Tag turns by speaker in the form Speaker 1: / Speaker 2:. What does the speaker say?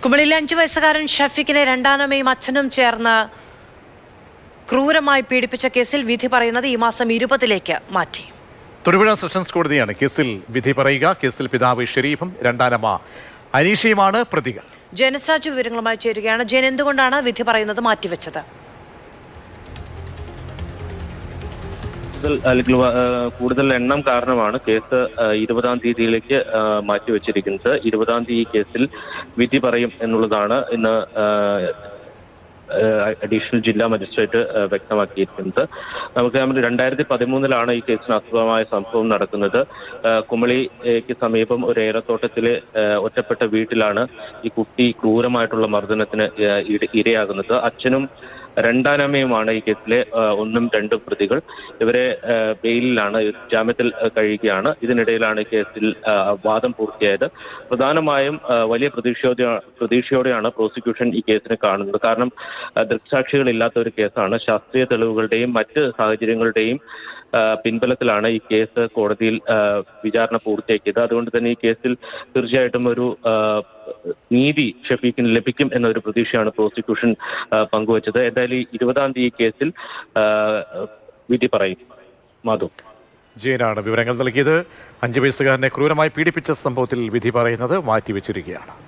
Speaker 1: കുമളിയിലെ 5 വയസ്സുകാരൻ ഷഫീഖിനെ രണ്ടാനമ്മയും അച്ഛനും ചേർന്ന് ക്രൂരമായി പീഡിപ്പിച്ച കേസിൽ വിധി പറയുന്നത് ഈ മാസം 20-ലേക്ക് മാറ്റി.
Speaker 2: തൊടുപുഴ സെഷൻസ് കോടതിയാണ് കേസിൽ വിധി പറയുക. കേസിൽ പിതാവ് ഷെരീഫും രണ്ടാനമ്മ അനീഷയുമാണ് പ്രതികൾ.
Speaker 1: ജയനസ് രാജു വിവരങ്ങളുമായി ചേരുകയാണ്. ജയൻ, എന്തുകൊണ്ടാണ് വിധി പറയുന്നത് മാറ്റിവെച്ചത്?
Speaker 3: കൂടുതൽ എണ്ണം കാരണമാണ് കേസ് 20-ാം തീയതിയിലേക്ക് മാറ്റിവെച്ചിരിക്കുന്നത്. 20-ാം തീയതി കേസിൽ വിധി പറയും എന്നുള്ളതാണ് ഇന്ന് അഡീഷണൽ ജില്ലാ മജിസ്ട്രേറ്റ് വ്യക്തമാക്കിയിരിക്കുന്നത്. നമുക്ക് 2013 ഈ കേസിന് ആസ്പദമായ സംഭവം നടക്കുന്നത്. കുമളിക്ക് സമീപം ഒരു ഏലത്തോട്ടത്തിലെ ഒറ്റപ്പെട്ട വീട്ടിലാണ് ഈ കുട്ടി ക്രൂരമായിട്ടുള്ള മർദ്ദനത്തിന് ഇരയാകുന്നത്. അച്ഛനും രണ്ടാനമ്മയുമാണ് ഈ കേസിലെ 1ഉം 2ഉം പ്രതികൾ. ഇവരെ ബെയിലിലാണ്, ജാമ്യത്തിൽ കഴിയുകയാണ്. ഇതിനിടയിലാണ് ഈ കേസിൽ വാദം പൂർത്തിയായത്. പ്രധാനമായും വലിയ പ്രതീക്ഷയോടെയാണ് പ്രോസിക്യൂഷൻ ഈ കേസിനെ കാണുന്നത്. കാരണം ദൃക്സാക്ഷികളില്ലാത്ത ഒരു കേസാണ്. ശാസ്ത്രീയ തെളിവുകളുടെയും മറ്റ് സാഹചര്യങ്ങളുടെയും പിൻബലത്തിലാണ് ഈ കേസ് കോടതിയിൽ വിചാരണ പൂർത്തിയാക്കിയത്. അതുകൊണ്ട് തന്നെ ഈ കേസിൽ തീർച്ചയായിട്ടും ഒരു നീതി ഷഫീഖിന് ലഭിക്കും എന്നൊരു പ്രതീക്ഷയാണ് പ്രോസിക്യൂഷൻ പങ്കുവച്ചത്. എന്തായാലും 20-ാം തീയതി കേസിൽ വിധി പറയും. മാധു
Speaker 2: ജയനാണ് വിവരങ്ങൾ നൽകിയത്. 5 വയസ്സുകാരനെ ക്രൂരമായി പീഡിപ്പിച്ച സംഭവത്തിൽ വിധി പറയുന്നത് മാറ്റിവെച്ചിരിക്കുകയാണ്.